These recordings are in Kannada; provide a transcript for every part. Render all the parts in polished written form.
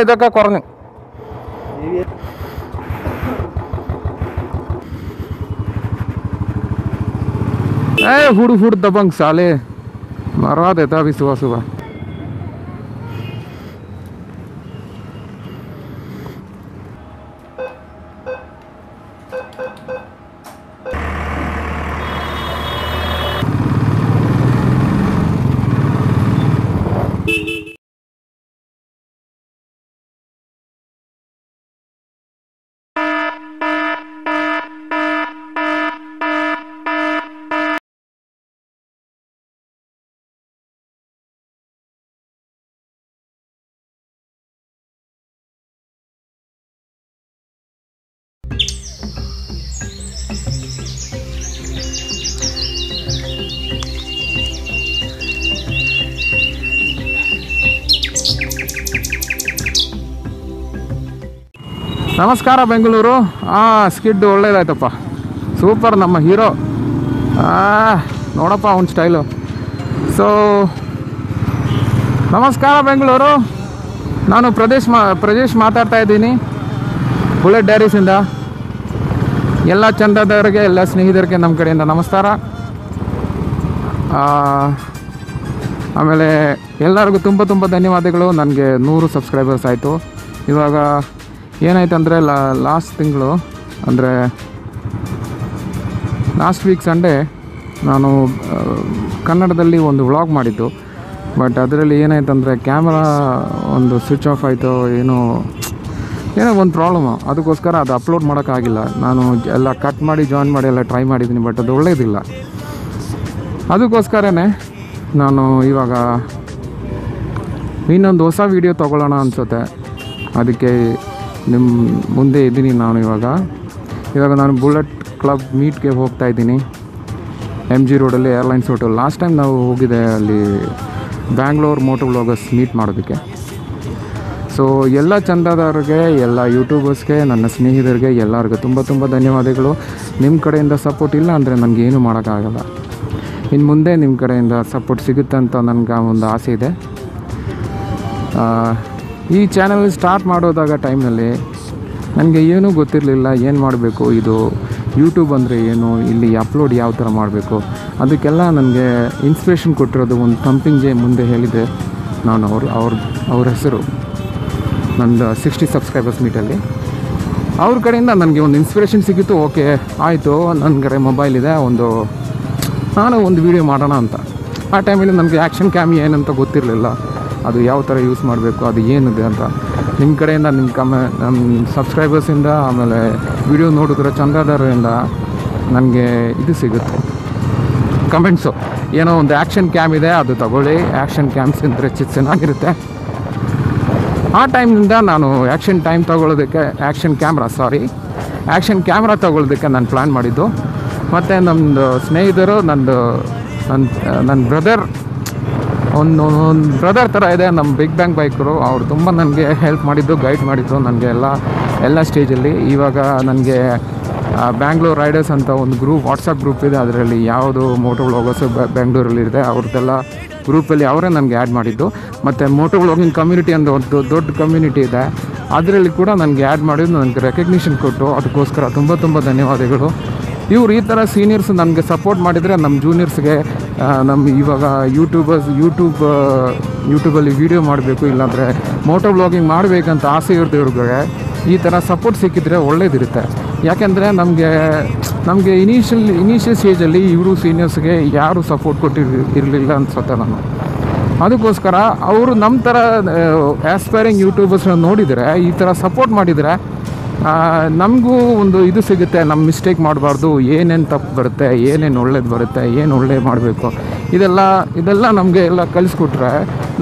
ഇതൊക്കെ കുറഞ്ഞു. फुड़ दबंग साले मरवा देता अभी सुबह सुबह. ನಮಸ್ಕಾರ ಬೆಂಗಳೂರು. ಸ್ಕಿಡ್ ಒಳ್ಳೇದಾಯ್ತಪ್ಪ, ಸೂಪರ್. ನಮ್ಮ ಹೀರೋ ನೋಡಪ್ಪ ಅವ್ನ ಸ್ಟೈಲು. ಸೊ ನಮಸ್ಕಾರ ಬೆಂಗಳೂರು, ನಾನು ಪ್ರದೇಶ್ ಮಾತಾಡ್ತಾ ಇದ್ದೀನಿ ಬುಲೆಟ್ ಡೈರೀಸಿಂದ. ಎಲ್ಲ ಚಂದದವರಿಗೆ, ಎಲ್ಲ ಸ್ನೇಹಿತರಿಗೆ ನಮ್ಮ ಕಡೆಯಿಂದ ನಮಸ್ಕಾರ. ಆಮೇಲೆ ಎಲ್ಲರಿಗೂ ತುಂಬ ಧನ್ಯವಾದಗಳು. ನನಗೆ 100 ಸಬ್ಸ್ಕ್ರೈಬರ್ಸ್ ಆಯಿತು. ಇವಾಗ ಏನಾಯ್ತು ಅಂದರೆ ಲಾಸ್ಟ್ ತಿಂಗಳು ಅಂದರೆ ಲಾಸ್ಟ್ ವೀಕ್ ಸಂಡೇ ನಾನು ಕನ್ನಡದಲ್ಲಿ ಒಂದು ವ್ಲಾಗ್ ಮಾಡಿದ್ದು. ಬಟ್ ಅದರಲ್ಲಿ ಏನಾಯ್ತು ಅಂದರೆ ಕ್ಯಾಮ್ರಾ ಒಂದು ಸ್ವಿಚ್ ಆಫ್ ಆಯಿತು, ಏನೋ ಒಂದು ಪ್ರಾಬ್ಲಮ್ಮು. ಅದಕ್ಕೋಸ್ಕರ ಅದು ಅಪ್ಲೋಡ್ ಮಾಡೋಕ್ಕಾಗಿಲ್ಲ. ನಾನು ಎಲ್ಲ ಕಟ್ ಮಾಡಿ ಜಾಯಿನ್ ಮಾಡಿ ಎಲ್ಲ ಟ್ರೈ ಮಾಡಿದ್ದೀನಿ, ಬಟ್ ಅದು ಒಳ್ಳೆಯದಿಲ್ಲ. ಅದಕ್ಕೋಸ್ಕರನೇ ನಾನು ಇವಾಗ ಇನ್ನೊಂದು ಹೊಸ ವೀಡಿಯೋ ತೊಗೊಳ್ಳೋಣ ಅನಿಸುತ್ತೆ. ಅದಕ್ಕೆ ನಿಮ್ಮ ಮುಂದೆ ಇದ್ದೀನಿ ನಾನು. ಇವಾಗ ನಾನು ಬುಲೆಟ್ ಕ್ಲಬ್ ಮೀಟ್ಗೆ ಹೋಗ್ತಾ ಇದ್ದೀನಿ, MG ರೋಡಲ್ಲಿ ಏರ್ಲೈನ್ಸ್ ಹೋಟೆಲ್. ಲಾಸ್ಟ್ ಟೈಮ್ ನಾವು ಹೋಗಿದೆ ಅಲ್ಲಿ ಬ್ಯಾಂಗ್ಳೂರ್ ಮೋಟೋ ವ್ಲಾಗರ್ಸ್ ಮೀಟ್ ಮಾಡೋದಕ್ಕೆ. ಸೊ ಎಲ್ಲ ಚಂದದವ್ರಿಗೆ, ಎಲ್ಲ ಯೂಟ್ಯೂಬರ್ಸ್ಗೆ, ನನ್ನ ಸ್ನೇಹಿತರಿಗೆ ಎಲ್ಲರಿಗೂ ತುಂಬ ಧನ್ಯವಾದಗಳು. ನಿಮ್ಮ ಕಡೆಯಿಂದ ಸಪೋರ್ಟ್ ಇಲ್ಲ ಅಂದರೆ ನನಗೇನು ಮಾಡೋಕ್ಕಾಗಲ್ಲ. ಇನ್ನು ಮುಂದೆ ನಿಮ್ಮ ಕಡೆಯಿಂದ ಸಪೋರ್ಟ್ ಸಿಗುತ್ತೆ ಅಂತ ನನಗೆ ಒಂದು ಆಸೆ ಇದೆ. ಈ ಚಾನಲ್ ಸ್ಟಾರ್ಟ್ ಮಾಡೋದಾಗ ಟೈಮ್ನಲ್ಲಿ ನನಗೆ ಏನೂ ಗೊತ್ತಿರಲಿಲ್ಲ, ಏನು ಮಾಡಬೇಕು, ಇದು ಯೂಟ್ಯೂಬ್ ಅಂದರೆ ಏನು, ಇಲ್ಲಿ ಅಪ್ಲೋಡ್ ಯಾವ ಥರ ಮಾಡಬೇಕು. ಅದಕ್ಕೆಲ್ಲ ನನಗೆ ಇನ್ಸ್ಪಿರೇಷನ್ ಕೊಟ್ಟಿರೋದು ಒಂದು ಪಂಪಿಂಗ್ ಜೆ ಮುಂದೆ ಹೇಳಿದೆ ನಾನು. ಅವ್ರ ಹೆಸರು ನಂದು 60 ಸಬ್ಸ್ಕ್ರೈಬರ್ಸ್ ಮೀಟಲ್ಲಿ. ಅವ್ರ ಕಡೆಯಿಂದ ನನಗೆ ಒಂದು ಇನ್ಸ್ಪಿರೇಷನ್ ಸಿಕ್ಕಿತ್ತು. ಓಕೆ ಆಯಿತು, ನನಗೆ ಮೊಬೈಲ್ ಇದೆ, ನಾನು ಒಂದು ವೀಡಿಯೋ ಮಾಡೋಣ ಅಂತ. ಆ ಟೈಮಲ್ಲಿ ನನಗೆ ಆ್ಯಕ್ಷನ್ ಕ್ಯಾಮ್ ಏನಂತ ಗೊತ್ತಿರಲಿಲ್ಲ, ಅದು ಯಾವ ಥರ ಯೂಸ್ ಮಾಡಬೇಕು, ಅದು ಏನಿದೆ ಅಂತ. ನಿಮ್ಮ ಕಡೆಯಿಂದ, ನಮ್ಮ ಸಬ್ಸ್ಕ್ರೈಬರ್ಸಿಂದ, ಆಮೇಲೆ ವಿಡಿಯೋ ನೋಡಿದ್ರೆ ಚಂದದಾರರಿಂದ ನನಗೆ ಇದು ಸಿಗುತ್ತೆ, ಕಮೆಂಟ್ಸು. ಏನೋ ಒಂದು ಆ್ಯಕ್ಷನ್ ಕ್ಯಾಮ್ ಇದೆ, ಅದು ತಗೊಳ್ಳಿ, ಆ್ಯಕ್ಷನ್ ಕ್ಯಾಮ್ಸ್ ಇದ್ದರೆ ಚೆನ್ನಾಗಿರುತ್ತೆ. ಆ ಟೈಮ್ನಿಂದ ನಾನು ಆ್ಯಕ್ಷನ್ ಕ್ಯಾಮ್ರಾ ತಗೊಳ್ಳೋದಕ್ಕೆ ನಾನು ಪ್ಲ್ಯಾನ್ ಮಾಡಿದ್ದು. ಮತ್ತು ನಮ್ಮದು ಸ್ನೇಹಿತರು, ನನ್ನ ಬ್ರದರ್, ಒಂದು ಬ್ರದರ್ ಥರ ಇದೆ, ನಮ್ಮ ಬಿಗ್ ಬ್ಯಾಂಗ್ ಬೈಕರು. ಅವರು ತುಂಬ ನನಗೆ ಹೆಲ್ಪ್ ಮಾಡಿದ್ದು, ಗೈಡ್ ಮಾಡಿದ್ದು ನನಗೆ ಎಲ್ಲ ಸ್ಟೇಜಲ್ಲಿ. ಇವಾಗ ನನಗೆ ಬ್ಯಾಂಗ್ಳೂರ್ ರೈಡರ್ಸ್ ಅಂತ ಒಂದು ವಾಟ್ಸಪ್ ಗ್ರೂಪ್ ಇದೆ. ಅದರಲ್ಲಿ ಯಾವುದು ಮೋಟೋ ವ್ಲಾಗರ್ಸು ಬೆಂಗಳೂರಲ್ಲಿದೆ, ಅವ್ರದ್ದೆಲ್ಲ ಗ್ರೂಪಲ್ಲಿ ಅವರೇ ನನಗೆ ಆ್ಯಡ್ ಮಾಡಿದ್ದು. ಮತ್ತು ಮೋಟೋ ವ್ಲಾಗಿಂಗ್ ಕಮ್ಯುನಿಟಿ ಅಂತ ಒಂದು ದೊಡ್ಡ ಕಮ್ಯುನಿಟಿ ಇದೆ, ಅದರಲ್ಲಿ ಕೂಡ ನನಗೆ ಆ್ಯಡ್ ಮಾಡಿದ್ದು, ನನಗೆ ರೆಕಗ್ನಿಷನ್ ಕೊಟ್ಟು. ಅದಕ್ಕೋಸ್ಕರ ತುಂಬ ಧನ್ಯವಾದಗಳು. ಇವ್ರು ಈ ಥರ ಸೀನಿಯರ್ಸ್ ನನಗೆ ಸಪೋರ್ಟ್ ಮಾಡಿದರೆ ನಮ್ಮ ಜೂನಿಯರ್ಸ್ಗೆ, ನಮ್ಮ ಇವಾಗ ಯೂಟ್ಯೂಬಲ್ಲಿ ವೀಡಿಯೋ ಮಾಡಬೇಕು, ಇಲ್ಲಾಂದರೆ ಮೋಟೋ ವ್ಲಾಗಿಂಗ್ ಮಾಡಬೇಕಂತ ಆಸೆ ಇರೋದವ್ರಿಗೆ ಈ ಥರ ಸಪೋರ್ಟ್ ಸಿಕ್ಕಿದ್ರೆ ಒಳ್ಳೇದಿರುತ್ತೆ. ಯಾಕೆಂದರೆ ನಮಗೆ ಇನಿಷಿಯಲ್ ಸ್ಟೇಜಲ್ಲಿ ಇವರು ಸೀನಿಯರ್ಸ್ಗೆ ಯಾರೂ ಸಪೋರ್ಟ್ ಕೊಟ್ಟಿರಲಿಲ್ಲ ಅನ್ಸುತ್ತೆ ನಾನು. ಅದಕ್ಕೋಸ್ಕರ ಅವರು ನಮ್ಮ ಥರ ಆಸ್ಪೈರಿಂಗ್ ಯೂಟ್ಯೂಬರ್ಸ್ನ ನೋಡಿದರೆ, ಈ ಥರ ಸಪೋರ್ಟ್ ಮಾಡಿದರೆ ನಮಗೂ ಒಂದು ಇದು ಸಿಗುತ್ತೆ. ನಮ್ಮ ಮಿಸ್ಟೇಕ್ ಮಾಡಬಾರ್ದು, ಏನೇನು ತಪ್ಪು ಬರುತ್ತೆ, ಏನೇನು ಒಳ್ಳೇದು ಬರುತ್ತೆ, ಏನು ಒಳ್ಳೆ ಮಾಡಬೇಕು, ಇದೆಲ್ಲ ನಮಗೆ ಎಲ್ಲ ಕಲಿಸ್ಕೊಟ್ರೆ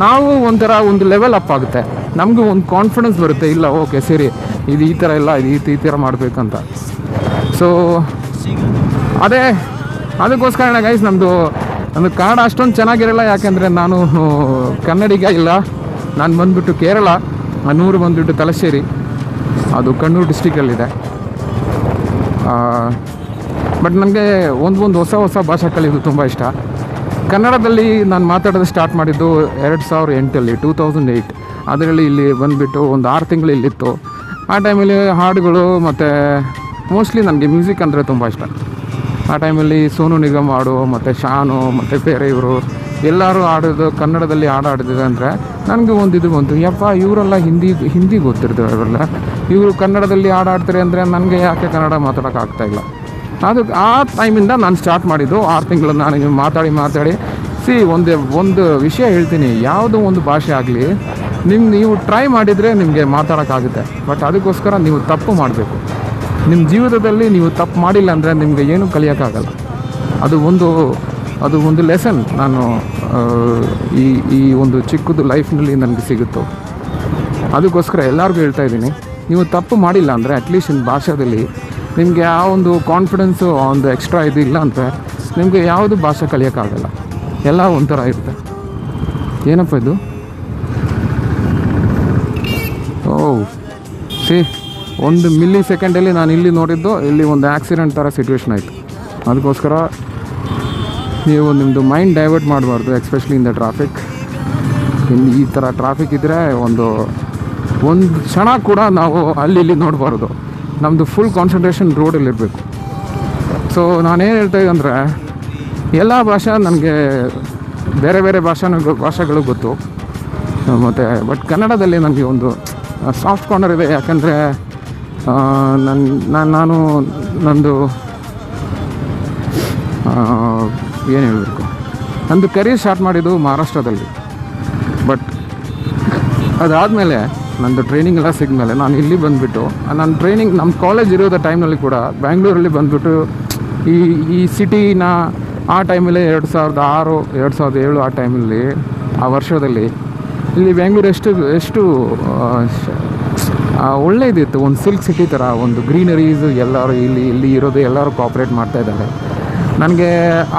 ನಾವು ಒಂದು ಲೆವೆಲ್ ಅಪ್ ಆಗುತ್ತೆ. ನಮಗೂ ಒಂದು ಕಾನ್ಫಿಡೆನ್ಸ್ ಬರುತ್ತೆ, ಇಲ್ಲ ಓಕೆ ಸರಿ, ಇದು ಈ ಥರ ಇಲ್ಲ, ಇದು ಈ ಥರ ಮಾಡಬೇಕಂತ. ಸೊ ಅದಕ್ಕೋಸ್ಕರ ಗೈಸ್, ನಮ್ಮದು ಕನ್ನಡ ಅಷ್ಟೊಂದು ಚೆನ್ನಾಗಿರಲ್ಲ. ಯಾಕೆಂದರೆ ನಾನು ಕನ್ನಡಿಗ ಇಲ್ಲ, ನಾನು ಬಂದುಬಿಟ್ಟು ಕೇರಳ, ನನ್ನೂರು ಬಂದುಬಿಟ್ಟು ತಲಶ್ಶೇರಿ, ಅದು ಕಣ್ಣೂರು ಡಿಸ್ಟಿಕಲ್ಲಿದೆ. ಬಟ್ ನನಗೆ ಒಂದು ಹೊಸ ಭಾಷೆ ಕಲಿಯೋದು ತುಂಬ ಇಷ್ಟ. ಕನ್ನಡದಲ್ಲಿ ನಾನು ಮಾತಾಡೋದು ಸ್ಟಾರ್ಟ್ ಮಾಡಿದ್ದು 2008 2008. ಅದರಲ್ಲಿ ಇಲ್ಲಿ ಬಂದುಬಿಟ್ಟು ಒಂದು 6 ತಿಂಗಳು ಇಲ್ಲಿತ್ತು. ಆ ಟೈಮಲ್ಲಿ ಹಾಡುಗಳು ಮತ್ತು ಮೋಸ್ಟ್ಲಿ ನನಗೆ ಮ್ಯೂಸಿಕ್ ಅಂದರೆ ತುಂಬ ಇಷ್ಟ. ಆ ಟೈಮಲ್ಲಿ ಸೋನು ನಿಗಮ್ ಹಾಡು ಮತ್ತು ಶಾನು ಮತ್ತು ಬೇರೆ ಇವರು ಎಲ್ಲರೂ ಆಡೋದು ಕನ್ನಡದಲ್ಲಿ ಆಡಿದ್ರೆ ಅಂದರೆ ನನಗೆ ಒಂದು ಇದು ಬಂತು, ಯಪ್ಪ ಇವರೆಲ್ಲ ಹಿಂದಿ ಗೊತ್ತಿರ್ತಾರೆ, ಇವರೆಲ್ಲ ಇವರು ಕನ್ನಡದಲ್ಲಿ ಆಡ್ತಾರೆ ಅಂದರೆ ನನಗೆ ಯಾಕೆ ಕನ್ನಡ ಮಾತಾಡೋಕ್ಕಾಗ್ತಾಯಿಲ್ಲ. ಅದು ಆ ಟೈಮಿಂದ ನಾನು ಸ್ಟಾರ್ಟ್ ಮಾಡಿದ್ದು. 6 ತಿಂಗಳು ನಾನು ಮಾತಾಡಿ ಒಂದು ವಿಷಯ ಹೇಳ್ತೀನಿ, ಯಾವುದೋ ಒಂದು ಭಾಷೆ ಆಗಲಿ ನೀವು ಟ್ರೈ ಮಾಡಿದರೆ ನಿಮಗೆ ಮಾತಾಡೋಕ್ಕಾಗುತ್ತೆ. ಬಟ್ ಅದಕ್ಕೋಸ್ಕರ ನೀವು ತಪ್ಪು ಮಾಡಬೇಕು. ನಿಮ್ಮ ಜೀವಿತದಲ್ಲಿ ನೀವು ತಪ್ಪು ಮಾಡಿಲ್ಲ ಅಂದರೆ ನಿಮಗೆ ಏನೂ ಕಲಿಯೋಕ್ಕಾಗಲ್ಲ. ಅದು ಒಂದು ಲೆಸನ್ ನಾನು ಈ ಒಂದು ಚಿಕ್ಕದು ಲೈಫ್ನಲ್ಲಿ ನನಗೆ ಸಿಗುತ್ತೋ. ಅದಕ್ಕೋಸ್ಕರ ಎಲ್ಲರಿಗೂ ಹೇಳ್ತಾ ಇದ್ದೀನಿ, ನೀವು ತಪ್ಪು ಮಾಡಿಲ್ಲ ಅಂದರೆ ಅಟ್ಲೀಸ್ಟ್ ನಿಮ್ಮ ಭಾಷೆಯಲ್ಲಿ ನಿಮಗೆ ಆ ಒಂದು ಕಾನ್ಫಿಡೆನ್ಸು ಒಂದು ಎಕ್ಸ್ಟ್ರಾ ಇದು ಇಲ್ಲ ಅಂದರೆ ನಿಮಗೆ ಯಾವುದು ಭಾಷೆ ಕಲಿಯೋಕ್ಕಾಗಲ್ಲ. ಎಲ್ಲ ಒಂಥರ ಇರುತ್ತೆ. ಏನಪ್ಪ ಇದು? ಒಂದು ಮಿಲಿ ಸೆಕೆಂಡಲ್ಲಿ ನಾನು ಇಲ್ಲಿ ನೋಡಿದ್ದು, ಇಲ್ಲಿ ಒಂದು ಆಕ್ಸಿಡೆಂಟ್ ಥರ ಸಿಚುವೇಶನ್ ಆಯಿತು. ಅದಕ್ಕೋಸ್ಕರ ನೀವು ನಿಮ್ಮದು ಮೈಂಡ್ ಡೈವರ್ಟ್ ಮಾಡಬಾರ್ದು, ಎಸ್ಪೆಷಲಿ ಇನ್ ದ ಟ್ರಾಫಿಕ್. ಈ ಥರ ಟ್ರಾಫಿಕ್ ಇದ್ದರೆ ಒಂದು ಕ್ಷಣ ಕೂಡ ನಾವು ಅಲ್ಲಿ ನೋಡಬಾರ್ದು. ನಮ್ಮದು ಫುಲ್ ಕಾನ್ಸಂಟ್ರೇಷನ್ ರೋಡಲ್ಲಿರಬೇಕು. ಸೊ ನಾನೇನು ಹೇಳ್ತಾಯಿದ್ದೆ ಅಂದರೆ, ಎಲ್ಲ ಭಾಷೆ ನನಗೆ ಬೇರೆ ಬೇರೆ ಭಾಷೆಗಳು ಗೊತ್ತು ಮತ್ತು ಬಟ್ ಕನ್ನಡದಲ್ಲಿ ನನಗೆ ಒಂದು ಸಾಫ್ಟ್ ಕಾರ್ನರ್ ಇದೆ. ಯಾಕಂದರೆ ನಾನು ನಂದು ಏನು ಹೇಳಬೇಕು, ನಂದು ಕರಿಯರ್ ಸ್ಟಾರ್ಟ್ ಮಾಡಿದ್ದು ಮಹಾರಾಷ್ಟ್ರದಲ್ಲಿ. ಬಟ್ ಅದಾದಮೇಲೆ ನಂದು ಟ್ರೈನಿಂಗ್ ಎಲ್ಲ ಸಿಗ್ಮೇಲೆ ನಾನು ಇಲ್ಲಿ ಬಂದುಬಿಟ್ಟು ನನ್ನ ಟ್ರೈನಿಂಗ್ ನಮ್ಮ ಕಾಲೇಜ್ ಇರೋದ ಟೈಮ್ನಲ್ಲಿ ಕೂಡ ಬ್ಯಾಂಗ್ಳೂರಲ್ಲಿ ಬಂದುಬಿಟ್ಟು ಈ ಸಿಟಿನ ಆ ಟೈಮಲ್ಲಿ 2006 2007 ಆ ಟೈಮಲ್ಲಿ ಆ ವರ್ಷದಲ್ಲಿ ಇಲ್ಲಿ ಬೆಂಗಳೂರು ಎಷ್ಟು ಒಳ್ಳೆಯದಿತ್ತು. ಒಂದು ಸಿಲ್ಕ್ ಸಿಟಿ ಥರ, ಒಂದು ಗ್ರೀನರೀಸು, ಎಲ್ಲರೂ ಇಲ್ಲಿ ಇರೋದು ಎಲ್ಲರೂ ಕೋಆಪ್ರೇಟ್ ಮಾಡ್ತಾಯಿದ್ದಾರೆ. ನನಗೆ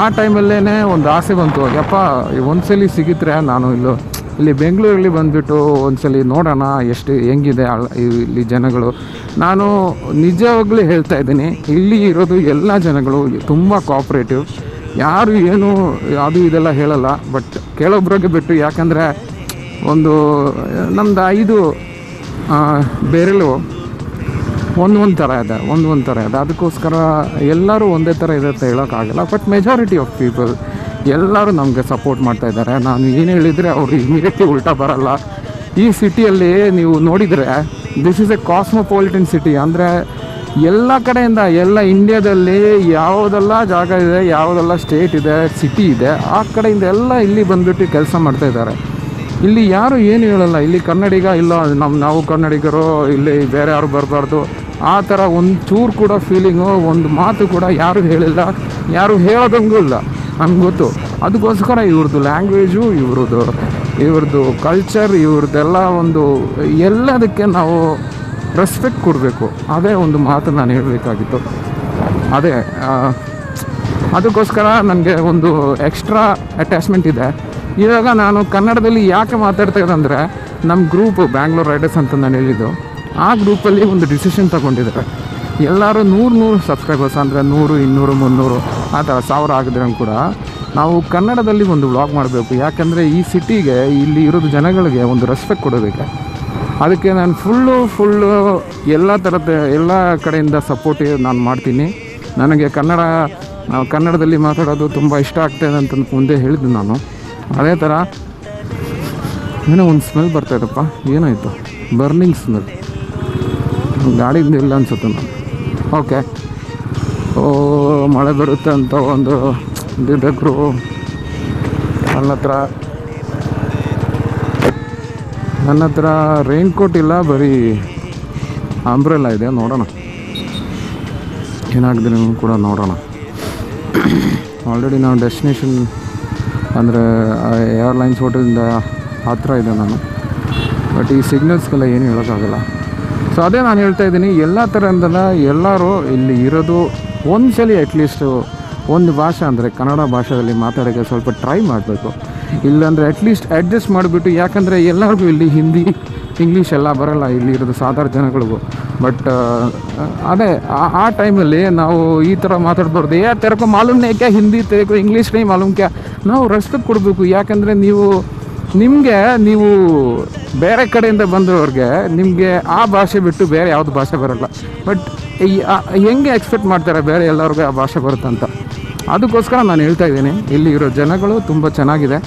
ಆ ಟೈಮಲ್ಲೇ ಒಂದು ಆಸೆ ಬಂತು, ಯಪ್ಪ ಒಂದ್ಸಲಿ ಸಿಗಿದ್ರೆ ನಾನು ಇಲ್ಲಿ ಬೆಂಗಳೂರಲ್ಲಿ ಬಂದುಬಿಟ್ಟು ಒಂದ್ಸಲಿ ನೋಡೋಣ ಹೆಂಗಿದೆ ಇಲ್ಲಿ ಜನಗಳು. ನಾನು ನಿಜವಾಗ್ಲೂ ಹೇಳ್ತಾ ಇದ್ದೀನಿ, ಇಲ್ಲಿ ಇರೋದು ಎಲ್ಲ ಜನಗಳು ತುಂಬ ಕೋಆಪ್ರೇಟಿವ್. ಯಾರು ಏನು ಅದು ಇದೆಲ್ಲ ಹೇಳಲ್ಲ, ಬಟ್ ಕೆಲವೊಬ್ಬರಿಗೆ ಬಿಟ್ಟು. ಯಾಕಂದರೆ ನಮ್ಮದು 5 ಬೆರಳು ಒಂದೊಂದು ಥರ ಇದೆ. ಅದಕ್ಕೋಸ್ಕರ ಎಲ್ಲರೂ ಒಂದೇ ಥರ ಇದೆ ಅಂತ ಹೇಳೋಕ್ಕಾಗಲ್ಲ. ಬಟ್ ಮೆಜಾರಿಟಿ ಆಫ್ ಪೀಪಲ್ ಎಲ್ಲರೂ ನಮಗೆ ಸಪೋರ್ಟ್ ಮಾಡ್ತಾಯಿದ್ದಾರೆ. ನಾನು ಏನು ಹೇಳಿದರೆ ಅವರು ಇಮಿಡಿಯೇಟ್ಲಿ ಉಲ್ಟಾ ಬರಲ್ಲ. ಈ ಸಿಟಿಯಲ್ಲಿ ನೀವು ನೋಡಿದರೆ this is A cosmopolitan city. ಅಂದರೆ ಎಲ್ಲ ಕಡೆಯಿಂದ, ಎಲ್ಲ ಇಂಡಿಯಾದಲ್ಲಿ ಯಾವುದೆಲ್ಲ ಜಾಗ ಇದೆ, ಯಾವುದೆಲ್ಲ ಸ್ಟೇಟ್ ಇದೆ, ಸಿಟಿ ಇದೆ, ಆ ಕಡೆಯಿಂದ ಎಲ್ಲ ಇಲ್ಲಿ ಬಂದುಬಿಟ್ಟು ಕೆಲಸ ಮಾಡ್ತಾಯಿದ್ದಾರೆ. ಇಲ್ಲಿ ಯಾರು ಏನು ಹೇಳಲ್ಲ. ಇಲ್ಲಿ ಕನ್ನಡಿಗ ಇಲ್ಲ, ನಾವು ಕನ್ನಡಿಗರು, ಇಲ್ಲಿ ಬೇರೆ ಯಾರು ಬರಬಾರ್ದು ಆ ಥರ ಒಂದು ಚೂರು ಕೂಡ ಫೀಲಿಂಗು, ಒಂದು ಮಾತು ಕೂಡ ಯಾರು ಹೇಳಿಲ್ಲ, ಯಾರು ಹೇಳೋದಂಗೂ ಇಲ್ಲ. ನಮ್ಗೆ ಗೊತ್ತು. ಅದಕ್ಕೋಸ್ಕರ ಇವ್ರದ್ದು ಲ್ಯಾಂಗ್ವೇಜು, ಇವ್ರದ್ದು ಕಲ್ಚರ್, ಇವ್ರದ್ದೆಲ್ಲ ಎಲ್ಲದಕ್ಕೆ ನಾವು ರೆಸ್ಪೆಕ್ಟ್ ಕೊಡಬೇಕು. ಅದೇ ಒಂದು ಮಾತು ನಾನು ಹೇಳಬೇಕಾಗಿತ್ತು. ಅದಕ್ಕೋಸ್ಕರ ನನಗೆ ಒಂದು ಎಕ್ಸ್ಟ್ರಾ ಅಟ್ಯಾಚ್ಮೆಂಟ್ ಇದೆ. ಇವಾಗ ನಾನು ಕನ್ನಡದಲ್ಲಿ ಯಾಕೆ ಮಾತಾಡ್ತಾ ಇದ್ದಂದರೆ, ನಮ್ಮ ಗ್ರೂಪು ಬ್ಯಾಂಗ್ಳೂರ್ ರೈಡರ್ಸ್ ಅಂತ ನಾನು ಹೇಳಿದ್ದು, ಆ ಗ್ರೂಪಲ್ಲಿ ಒಂದು ಡಿಸಿಷನ್ ತೊಗೊಂಡಿದ್ದಾರೆ. ಎಲ್ಲರೂ 100 ಸಬ್ಸ್ಕ್ರೈಬರ್ಸ್ ಅಂದರೆ 100, 200, 300 ಆ ಥರ 1000 ಆಗಿದ್ರೆ ಕೂಡ ನಾವು ಕನ್ನಡದಲ್ಲಿ ಒಂದು ವ್ಲಾಗ್ ಮಾಡಬೇಕು. ಯಾಕಂದರೆ ಈ ಸಿಟಿಗೆ, ಇಲ್ಲಿ ಇರೋದು ಜನಗಳಿಗೆ ಒಂದು ರೆಸ್ಪೆಕ್ಟ್ ಕೊಡಬೇಕು. ಅದಕ್ಕೆ ನಾನು ಫುಲ್ಲು ಎಲ್ಲ ಕಡೆಯಿಂದ ಸಪೋರ್ಟ್ ನಾನು ಮಾಡ್ತೀನಿ. ನನಗೆ ಕನ್ನಡದಲ್ಲಿ ಮಾತಾಡೋದು ತುಂಬ ಇಷ್ಟ ಆಗ್ತಾಯಿದೆ ಅಂತ ಮುಂದೆ ಹೇಳಿದ್ದು ನಾನು. ಅದೇ ಥರ ಏನೋ ಒಂದು ಸ್ಮೆಲ್ ಬರ್ತಾಯಿದ್ದಪ್ಪ, ಏನಾಯಿತು? ಬರ್ನಿಂಗ್ ಸ್ಮೆಲ್, ಗಾಡಿಯಿಂದ ಇಲ್ಲ ಅನ್ಸುತ್ತೆ ನಾನು. ಓಕೆ, ಮಳೆ ಬರುತ್ತೆ ಅಂತ ಒಂದು ಇದಿದ್ದಕ್ರು ನನ್ನ ಹತ್ರ ರೈನ್ ಕೋಟ್ ಇಲ್ಲ, ಬರೀ ಅಂಬ್ರೆಲ್ಲ ಇದೆ. ನೋಡೋಣ ಏನಾಗಿದೆ ಕೂಡ ನೋಡೋಣ. ಆಲ್ರೆಡಿ ನಾವು ಡೆಸ್ಟಿನೇಷನ್ ಅಂದರೆ ಏರ್ಲೈನ್ಸ್ ಹೋಟೆಲಿಂದ ಹತ್ತಿರ ಇದೆ ನಾನು. ಬಟ್ ಈ ಸಿಗ್ನಲ್ಸ್ಗೆಲ್ಲ ಏನು ಹೇಳೋಕ್ಕಾಗಲ್ಲ. ಸೊ ಅದೇ ನಾನು ಹೇಳ್ತಾ ಇದ್ದೀನಿ, ಎಲ್ಲ ಥರದಿಂದಲ್ಲ ಎಲ್ಲರೂ ಇಲ್ಲಿ ಇರೋದು ಒಂದ್ಸಲಿ ಅಟ್ಲೀಸ್ಟು ಒಂದು ಭಾಷೆ ಅಂದರೆ ಕನ್ನಡ ಭಾಷೆಯಲ್ಲಿ ಮಾತಾಡೋಕ್ಕೆ ಸ್ವಲ್ಪ ಟ್ರೈ ಮಾಡಬೇಕು. ಇಲ್ಲಾಂದರೆ ಅಟ್ಲೀಸ್ಟ್ ಅಡ್ಜಸ್ಟ್ ಮಾಡಿಬಿಟ್ಟು, ಯಾಕಂದರೆ ಎಲ್ಲರಿಗೂ ಇಲ್ಲಿ ಹಿಂದಿ ಇಂಗ್ಲೀಷ್ ಎಲ್ಲ ಬರೋಲ್ಲ. ಇಲ್ಲಿ ಇರೋದು ಸಾಧಾರಣ ಜನಗಳಿಗೂ ಬಟ್ ಅದೇ ಆ ಟೈಮಲ್ಲಿ ನಾವು ಈ ಥರ ಮಾತಾಡ್ಬಾರ್ದು. ತೆರಕೋ ಮಾಲೂಮ್ನೇ ಕ್ಯಾ ಹಿಂದಿ, ತೆರಕೋ ಇಂಗ್ಲೀಷ್ ನೈ ಮಾಲೂಮ್ ಕ್ಯಾ. ನಾವು ರೆಸ್ಪೆಕ್ಟ್ ಕೊಡಬೇಕು. ಯಾಕಂದರೆ ನೀವು ಬೇರೆ ಕಡೆಯಿಂದ ಬಂದವ್ರಿಗೆ ನಿಮಗೆ ಆ ಭಾಷೆ ಬಿಟ್ಟು ಬೇರೆ ಯಾವುದು ಭಾಷೆ ಬರೋಲ್ಲ. ಬಟ್ ಹೆಂಗೆ ಎಕ್ಸ್ಪೆಕ್ಟ್ ಮಾಡ್ತಾರೆ ಬೇರೆ ಎಲ್ಲರಿಗೂ ಆ ಭಾಷೆ ಬರುತ್ತಂತ. ಅದಕ್ಕೋಸ್ಕರ ನಾನು ಹೇಳ್ತಾ ಇದ್ದೀನಿ, ಇಲ್ಲಿ ಇರೋ ಜನಗಳು ತುಂಬ ಚೆನ್ನಾಗಿದೆ,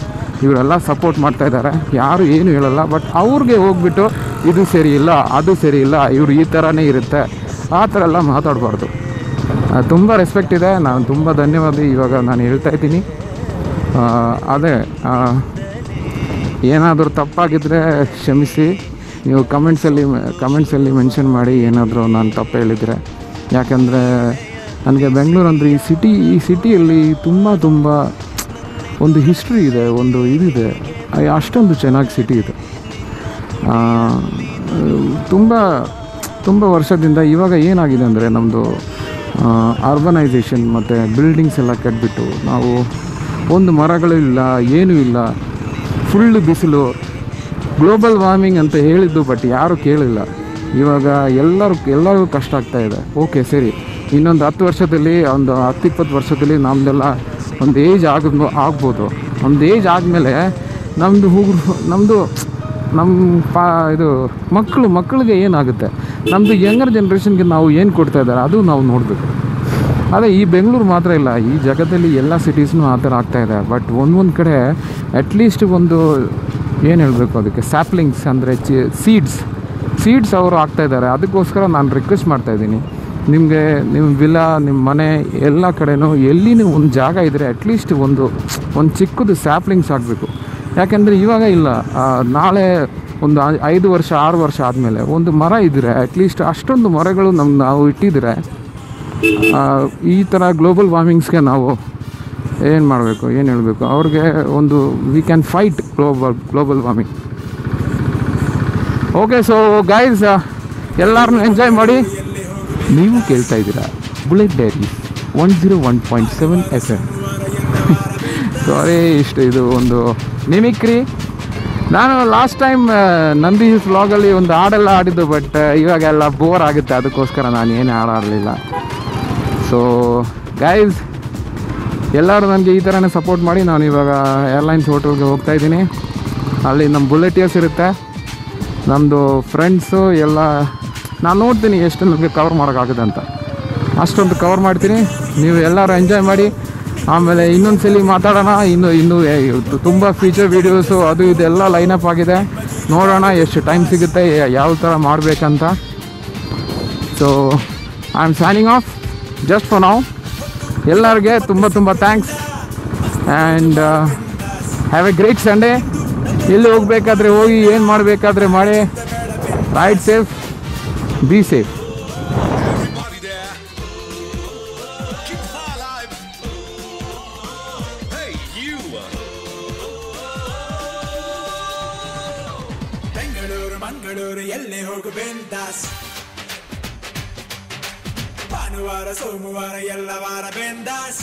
ಇವರೆಲ್ಲ ಸಪೋರ್ಟ್ ಮಾಡ್ತಾಯಿದ್ದಾರೆ, ಯಾರು ಏನು ಹೇಳಲ್ಲ. ಬಟ್ ಅವ್ರಿಗೆ ಹೋಗ್ಬಿಟ್ಟು ಇದು ಸರಿ ಇಲ್ಲ, ಅದು ಸರಿ ಇಲ್ಲ, ಇವರು ಈ ಥರನೇ ಇರುತ್ತೆ, ಆ ಥರ ಎಲ್ಲ ಮಾತಾಡಬಾರ್ದು. ತುಂಬ ರೆಸ್ಪೆಕ್ಟ್ ಇದೆ, ನಾನು ತುಂಬ ಧನ್ಯವಾದ. ಇವಾಗ ನಾನು ಹೇಳ್ತಾ ಇದ್ದೀನಿ, ಅದೇ ಏನಾದರೂ ತಪ್ಪಾಗಿದ್ದರೆ ಕ್ಷಮಿಸಿ. ನೀವು ಕಮೆಂಟ್ಸಲ್ಲಿ ಮೆನ್ಷನ್ ಮಾಡಿ ಏನಾದರೂ ನಾನು ತಪ್ಪು ಹೇಳಿದರೆ. ಯಾಕಂದರೆ ನನಗೆ ಬೆಂಗಳೂರು ಅಂದರೆ ಈ ಸಿಟಿಯಲ್ಲಿ ತುಂಬ ಒಂದು ಹಿಸ್ಟ್ರಿ ಇದೆ, ಒಂದು ಇದಿದೆ, ಅಷ್ಟೊಂದು ಚೆನ್ನಾಗಿ ಸಿಟಿ ಇದೆ. ತುಂಬ ವರ್ಷದಿಂದ ಇವಾಗ ಏನಾಗಿದೆ ಅಂದರೆ ನಮ್ಮದು ಅರ್ಬನೈಸೇಷನ್ ಮತ್ತು ಬಿಲ್ಡಿಂಗ್ಸ್ ಎಲ್ಲ ಕಟ್ಬಿಟ್ಟು ನಾವು ಒಂದು ಮರಗಳು ಇಲ್ಲ, ಏನೂ ಇಲ್ಲ, ಫುಲ್ ಬಿಸಿಲು. ಗ್ಲೋಬಲ್ ವಾರ್ಮಿಂಗ್ ಅಂತ ಹೇಳಿದ್ದು, ಬಟ್ ಯಾರೂ ಕೇಳಿಲ್ಲ. ಇವಾಗ ಎಲ್ಲರಿಗೂ ಕಷ್ಟ ಆಗ್ತಾಯಿದೆ. ಓಕೆ ಸರಿ, ಇನ್ನೊಂದು 10 ವರ್ಷದಲ್ಲಿ, ಒಂದು 10-20 ವರ್ಷದಲ್ಲಿ ನಮ್ಮದೆಲ್ಲ ಒಂದು ಏಜ್ ಆಗ್ಬೋದು. ಒಂದು ಏಜ್ ಆದಮೇಲೆ ನಮ್ಮದು ಇದು ಮಕ್ಕಳಿಗೆ ಏನಾಗುತ್ತೆ, ನಮ್ಮದು ಯಂಗರ್ ಜನ್ರೇಷನ್ಗೆ ನಾವು ಏನು ಕೊಡ್ತಾ ಇದ್ದಾರೆ ಅದು ನಾವು ನೋಡಬೇಕು. ಅದೇ ಈ ಬೆಂಗಳೂರು ಮಾತ್ರ ಇಲ್ಲ, ಈ ಜಗತ್ತಲ್ಲಿ ಎಲ್ಲ ಸಿಟೀಸ್ನೂ ಆ ಥರ ಆಗ್ತಾಯಿದೆ. ಬಟ್ ಒಂದೊಂದು ಕಡೆ ಅಟ್ಲೀಸ್ಟ್ ಒಂದು ಏನು ಹೇಳಬೇಕು ಅದಕ್ಕೆ, ಸ್ಯಾಪ್ಲಿಂಗ್ಸ್ ಅಂದರೆ ಸೀಡ್ಸ್ ಅವರು ಆಗ್ತಾಯಿದ್ದಾರೆ. ಅದಕ್ಕೋಸ್ಕರ ನಾನು ರಿಕ್ವೆಸ್ಟ್ ಮಾಡ್ತಾಯಿದ್ದೀನಿ, ನಿಮಗೆ ನಿಮ್ಮ ವಿಲಾ, ನಿಮ್ಮ ಮನೆ ಎಲ್ಲ ಕಡೆನೂ ಎಲ್ಲಿನೂ ಒಂದು ಜಾಗ ಇದ್ದರೆ ಅಟ್ಲೀಸ್ಟ್ ಒಂದು ಚಿಕ್ಕದು ಸ್ಯಾಪ್ಲಿಂಗ್ಸ್ ಆಗಬೇಕು. ಯಾಕೆಂದರೆ ಇವಾಗ ಇಲ್ಲ, ನಾಳೆ ಒಂದು 5 ವರ್ಷ 6 ವರ್ಷ ಆದಮೇಲೆ ಒಂದು ಮರ ಇದ್ದರೆ ಅಟ್ಲೀಸ್ಟ್ ಅಷ್ಟೊಂದು ಮರಗಳು ನಾವು ಇಟ್ಟಿದ್ರೆ ಈ ಥರ ಗ್ಲೋಬಲ್ ವಾರ್ಮಿಂಗ್ಸ್ಗೆ ನಾವು ಏನು ಮಾಡಬೇಕು, ಏನು ಹೇಳಬೇಕು ಅವ್ರಿಗೆ, ಒಂದು we can fight global warming. Okay, so guys, ಎಲ್ಲರನ್ನೂ ಎಂಜಾಯ್ ಮಾಡಿ. ನೀವು ಕೇಳ್ತಾ ಇದ್ದೀರಾ ಬುಲೆಟ್ ಡೈರಿ 101.7 FM. ಸಾರಿ, ಇದು ಒಂದು ಮಿಮಿಕ್ರಿ. ನಾನು ಲಾಸ್ಟ್ ಟೈಮ್ ನಂದಿ ವ್ಲಾಗಲ್ಲಿ ಒಂದು ಹಾಡೆಲ್ಲ ಆಡಿದ್ದು, ಬಟ್ ಇವಾಗೆಲ್ಲ ಬೋರ್ ಆಗುತ್ತೆ, ಅದಕ್ಕೋಸ್ಕರ ನಾನು ಏನು ಹಾಡಾಡಲಿಲ್ಲ. ಸೊ ಗೈಸ್, ಎಲ್ಲರೂ ನನಗೆ ಈ ಥರನೇ ಸಪೋರ್ಟ್ ಮಾಡಿ. ನಾನು ಇವಾಗ ಏರ್ಲೈನ್ಸ್ ಹೋಟೆಲ್ಗೆ ಹೋಗ್ತಾಯಿದ್ದೀನಿ. ಅಲ್ಲಿ ನಮ್ಮ ಬುಲೆಟಿಯರ್ಸ್ ಇರುತ್ತೆ, ನಮ್ಮದು ಫ್ರೆಂಡ್ಸು ಎಲ್ಲ. ನಾನು ನೋಡ್ತೀನಿ ಎಷ್ಟು ನನಗೆ ಕವರ್ ಮಾಡೋಕ್ಕಾಗುತ್ತೆ ಅಂತ, ಅಷ್ಟೊಂದು ಕವರ್ ಮಾಡ್ತೀನಿ. ನೀವು ಎಲ್ಲರೂ ಎಂಜಾಯ್ ಮಾಡಿ. ಆಮೇಲೆ ಇನ್ನೊಂದು ಸಲ ಮಾತಾಡೋಣ. ಇನ್ನೂ ತುಂಬ ಫ್ಯೂಚರ್ ವೀಡಿಯೋಸು ಅದು ಇದೆಲ್ಲ ಲೈನಪ್ ಆಗಿದೆ. ನೋಡೋಣ ಎಷ್ಟು ಟೈಮ್ ಸಿಗುತ್ತೆ, ಯಾವ ಥರ ಮಾಡಬೇಕಂತ. So I am signing off just for now. ಎಲ್ಲರಿಗೆ ತುಂಬ thanks and have a great Sunday. ಎಲ್ಲಿ ಹೋಗಬೇಕಾದ್ರೆ ಹೋಗಿ, ಏನು ಮಾಡಬೇಕಾದ್ರೆ ಮಾಡಿ. Ride safe, be safe. Bengaluru Mangaluru ಎಲ್ಲೇ ಹೋಗು ಬಿಂದಾಸ್. ಭಾನುವಾರ ಸೋಮವಾರ ಎಲ್ಲ ವಾರ ಬಿಂದಾಸ್.